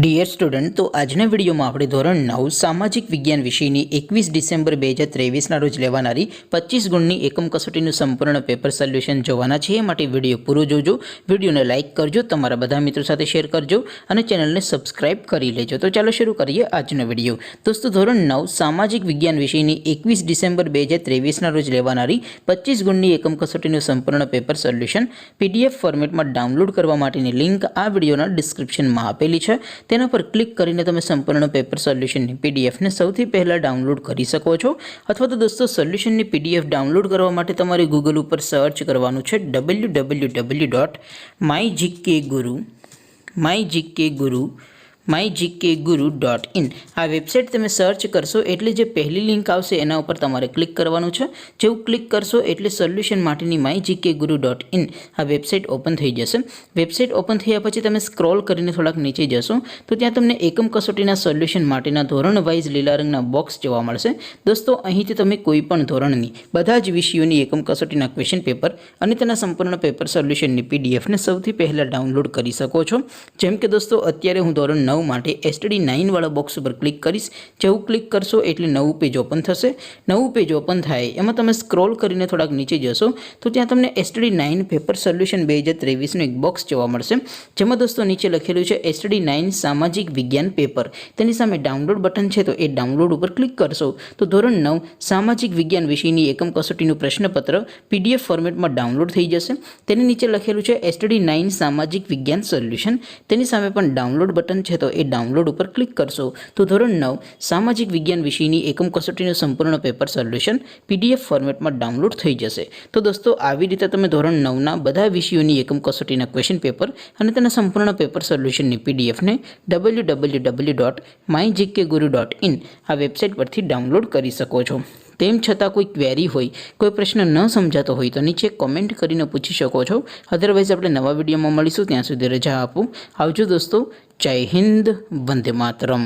Dear student, તો આજના વિડીયોમાં આપણે ધોરણ 9 સામાજિક વિજ્ઞાન વિષયની 21 ડિસેમ્બર 2023ના રોજ લેવાનારી 25 ગુણની એકમ કસોટીનું સંપૂર્ણ પેપર સોલ્યુશન જોવાના છે। એ માટે વિડીયો પૂરો જોજો, વિડીયોને લાઇક કરજો, તમારા બધા મિત્રો સાથે શેર કરજો અને ચેનલને સબસ્ક્રાઇબ કરી લેજો। તો ચાલો શરૂ કરીએ આજનો વિડીયો। દોસ્તો, ધોરણ 9 સામાજિક વિજ્ઞાન વિષયની 21 ડિસેમ્બર 2023ના રોજ લેવાનારી 25 ગુણની એકમ કસોટીનું સંપૂર્ણ પેપર સોલ્યુશન PDF ફોર્મેટમાં ડાઉનલોડ કરવા માટેની લિંક આ વિડીયોના ડિસ્ક્રિપ્શનમાં આપેલી છે। તેના પર ક્લિક કરીને તમે સંપૂર્ણ પેપર સોલ્યુશનની પીડીએફને સૌથી પહેલાં ડાઉનલોડ કરી શકો છો। અથવા તો દોસ્તો, સોલ્યુશનની પીડીએફ ડાઉનલોડ કરવા માટે તમારે ગૂગલ ઉપર સર્ચ કરવાનું છે www.mygkguru.in। આ વેબસાઇટ તમે સર્ચ કરશો એટલે જે પહેલી લિંક આવશે એના ઉપર તમારે ક્લિક કરવાનું છે। જેવું ક્લિક કરશો એટલે સોલ્યુશન માટેની mygkguru.in આ વેબસાઇટ ઓપન થઈ જશે। વેબસાઇટ ઓપન થયા પછી તમે સ્ક્રોલ કરીને થોડાક નીચે જશો તો ત્યાં તમને એકમ કસોટીના સોલ્યુશન માટેના ધોરણ વાઇઝ લીલા રંગના બોક્સ જોવા મળશે। દોસ્તો, અહીંથી તમે કોઈ પણ ધોરણની બધા જ વિષયોની એકમ કસોટીના ક્વેશ્ચન પેપર અને તેના સંપૂર્ણ પેપર સોલ્યુશનની પીડીએફને સૌથી પહેલાં ડાઉનલોડ કરી શકો છો। જેમ કે દોસ્તો, અત્યારે હું ધોરણ 9 માટે STD 9 વાળા બોક્સ ઉપર ક્લિક કરીશ। જેવું ક્લિક કરશો એટલે નવું પેજ ઓપન થશે। નવું પેજ ઓપન થાય એમાં તમે સ્ક્રોલ કરીને થોડાક નીચે જશો તો ત્યાં તમને STD 9 પેપર સોલ્યુશન 2023નું એક બોક્સ જોવા મળશે। જેમાં દોસ્તો નીચે લખેલું છે STD 9 સામાજિક વિજ્ઞાન પેપર। તેની સામે ડાઉનલોડ બટન છે, તો એ ડાઉનલોડ ઉપર ક્લિક કરશો તો ધોરણ 9 સામાજિક વિજ્ઞાન વિષયની એકમ કસોટીનું પ્રશ્નપત્ર PDF ફોર્મેટમાં ડાઉનલોડ થઈ જશે। તેની નીચે લખેલું છે STD 9 સામાજિક વિજ્ઞાન સોલ્યુશન। તેની સામે પણ ડાઉનલોડ બટન છે, તો એ ડાઉનલોડ ઉપર ક્લિક કરશો તો ધોરણ 9 સામાજિક વિજ્ઞાન વિષયની એકમ કસોટીનું સંપૂર્ણ પેપર સોલ્યુશન PDF ફોર્મેટમાં ડાઉનલોડ થઈ જશે। તો દોસ્તો, આવી રીતે તમે ધોરણ 9ના બધા વિષયોની એકમ કસોટીના ક્વેશ્ચન પેપર અને તેના સંપૂર્ણ પેપર સોલ્યુશનની પીડીએફને www.mygkguru.in આ વેબસાઇટ પરથી ડાઉનલોડ કરી શકો છો। તેમ છતાં કોઈ ક્વેરી હોય, કોઈ પ્રશ્ન ન સમજાતો હોય તો નીચે કોમેન્ટ કરીને પૂછી શકો છો। અધરવાઇઝ આપણે નવા વિડીયોમાં મળીશું, ત્યાં સુધી રજા આપો। આવજો દોસ્તો, જય હિન્દ, વંદે માતરમ।